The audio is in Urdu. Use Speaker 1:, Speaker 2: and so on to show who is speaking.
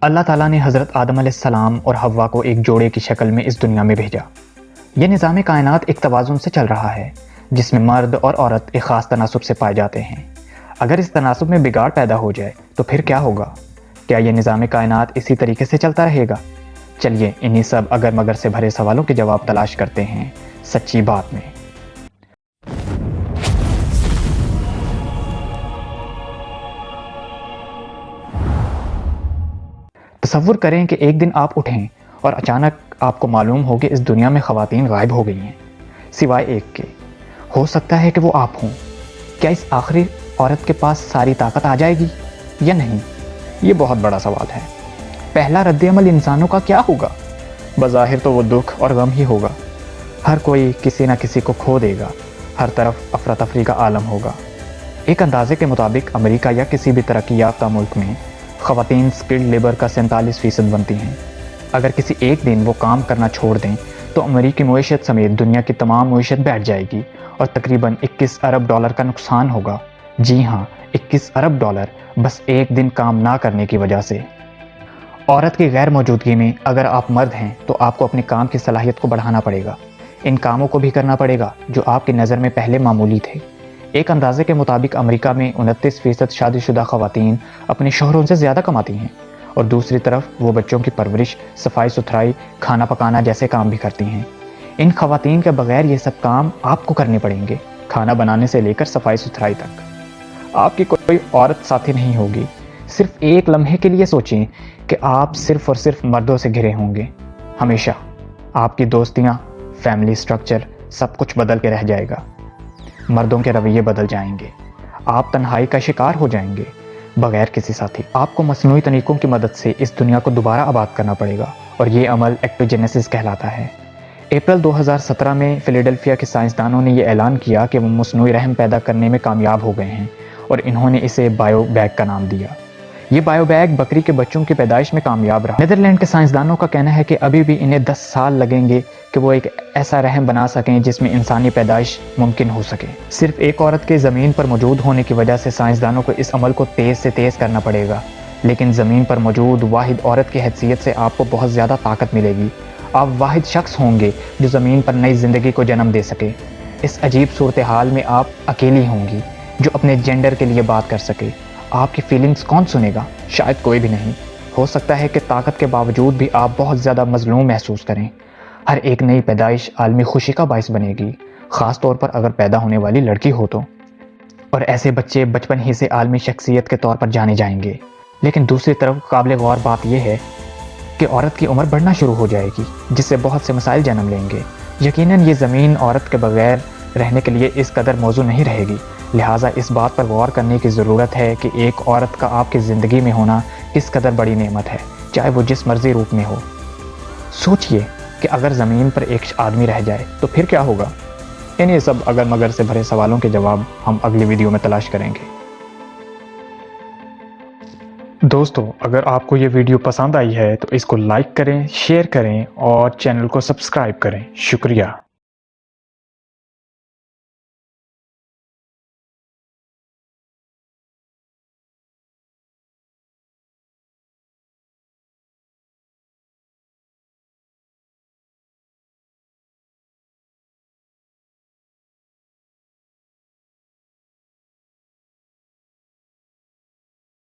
Speaker 1: اللہ تعالیٰ نے حضرت آدم علیہ السلام اور حوا کو ایک جوڑے کی شکل میں اس دنیا میں بھیجا۔ یہ نظام کائنات ایک توازن سے چل رہا ہے جس میں مرد اور عورت ایک خاص تناسب سے پائے جاتے ہیں۔ اگر اس تناسب میں بگاڑ پیدا ہو جائے تو پھر کیا ہوگا؟ کیا یہ نظام کائنات اسی طریقے سے چلتا رہے گا؟ چلیے انہی سب اگر مگر سے بھرے سوالوں کے جواب تلاش کرتے ہیں سچی بات میں۔ تصور کریں کہ ایک دن آپ اٹھیں اور اچانک آپ کو معلوم ہو کہ اس دنیا میں خواتین غائب ہو گئی ہیں، سوائے ایک کے۔ ہو سکتا ہے کہ وہ آپ ہوں۔ کیا اس آخری عورت کے پاس ساری طاقت آ جائے گی یا نہیں؟ یہ بہت بڑا سوال ہے۔ پہلا رد عمل انسانوں کا کیا ہوگا؟ بظاہر تو وہ دکھ اور غم ہی ہوگا۔ ہر کوئی کسی نہ کسی کو کھو دے گا، ہر طرف افراتفری کا عالم ہوگا۔ ایک اندازے کے مطابق امریکہ یا کسی بھی ترقی یافتہ ملک میں خواتین سکلڈ لیبر کا 47% بنتی ہیں۔ اگر کسی ایک دن وہ کام کرنا چھوڑ دیں تو امریکی معیشت سمیت دنیا کی تمام معیشت بیٹھ جائے گی اور تقریباً 21 ارب ڈالر کا نقصان ہوگا۔ جی ہاں، 21 ارب ڈالر بس ایک دن کام نہ کرنے کی وجہ سے۔ عورت کی غیر موجودگی میں اگر آپ مرد ہیں تو آپ کو اپنے کام کی صلاحیت کو بڑھانا پڑے گا۔ ان کاموں کو بھی کرنا پڑے گا جو آپ کی نظر میں پہلے معمولی تھے۔ ایک اندازے کے مطابق امریکہ میں 29% شادی شدہ خواتین اپنے شوہروں سے زیادہ کماتی ہیں، اور دوسری طرف وہ بچوں کی پرورش، صفائی ستھرائی، کھانا پکانا جیسے کام بھی کرتی ہیں۔ ان خواتین کے بغیر یہ سب کام آپ کو کرنے پڑیں گے، کھانا بنانے سے لے کر صفائی ستھرائی تک۔ آپ کی کوئی عورت ساتھی نہیں ہوگی۔ صرف ایک لمحے کے لیے سوچیں کہ آپ صرف اور صرف مردوں سے گھرے ہوں گے۔ ہمیشہ آپ کی دوستیاں، فیملی سٹرکچر، سب کچھ بدل کے رہ جائے گا۔ مردوں کے رویے بدل جائیں گے۔ آپ تنہائی کا شکار ہو جائیں گے بغیر کسی ساتھی۔ آپ کو مصنوعی طریقوں کی مدد سے اس دنیا کو دوبارہ آباد کرنا پڑے گا، اور یہ عمل ایکٹوجینیسس کہلاتا ہے۔ اپریل 2017 میں فلیڈلفیا کے سائنسدانوں نے یہ اعلان کیا کہ وہ مصنوعی رحم پیدا کرنے میں کامیاب ہو گئے ہیں، اور انہوں نے اسے بائیو بیگ کا نام دیا۔ یہ بائیو بیگ بکری کے بچوں کی پیدائش میں کامیاب رہا۔ نیدرلینڈ کے سائنسدانوں کا کہنا ہے کہ ابھی بھی انہیں 10 سال لگیں گے کہ وہ ایک ایسا رحم بنا سکیں جس میں انسانی پیدائش ممکن ہو سکے۔ صرف ایک عورت کے زمین پر موجود ہونے کی وجہ سے سائنسدانوں کو اس عمل کو تیز سے تیز کرنا پڑے گا، لیکن زمین پر موجود واحد عورت کی حیثیت سے آپ کو بہت زیادہ طاقت ملے گی۔ آپ واحد شخص ہوں گے جو زمین پر نئی زندگی کو جنم دے سکے۔ اس عجیب صورتحال میں آپ اکیلی ہوں گی جو اپنے جینڈر کے لیے بات کر سکے۔ آپ کی فیلنگز کون سنے گا؟ شاید کوئی بھی نہیں۔ ہو سکتا ہے کہ طاقت کے باوجود بھی آپ بہت زیادہ مظلوم محسوس کریں۔ ہر ایک نئی پیدائش عالمی خوشی کا باعث بنے گی، خاص طور پر اگر پیدا ہونے والی لڑکی ہو تو۔ اور ایسے بچے بچپن ہی سے عالمی شخصیت کے طور پر جانے جائیں گے۔ لیکن دوسری طرف قابل غور بات یہ ہے کہ عورت کی عمر بڑھنا شروع ہو جائے گی، جس سے بہت سے مسائل جنم لیں گے۔ یقیناً یہ زمین عورت کے بغیر رہنے کے لیے اس قدر موزوں نہیں رہے گی، لہٰذا اس بات پر غور کرنے کی ضرورت ہے کہ ایک عورت کا آپ کی زندگی میں ہونا کس قدر بڑی نعمت ہے، چاہے وہ جس مرضی روپ میں ہو۔ سوچئے کہ اگر زمین پر ایک آدمی رہ جائے تو پھر کیا ہوگا؟ انہیں سب اگر مگر سے بھرے سوالوں کے جواب ہم اگلی ویڈیو میں تلاش کریں گے۔ دوستو، اگر آپ کو یہ ویڈیو پسند آئی ہے تو اس کو لائک کریں، شیئر کریں اور چینل کو سبسکرائب کریں۔ شکریہ۔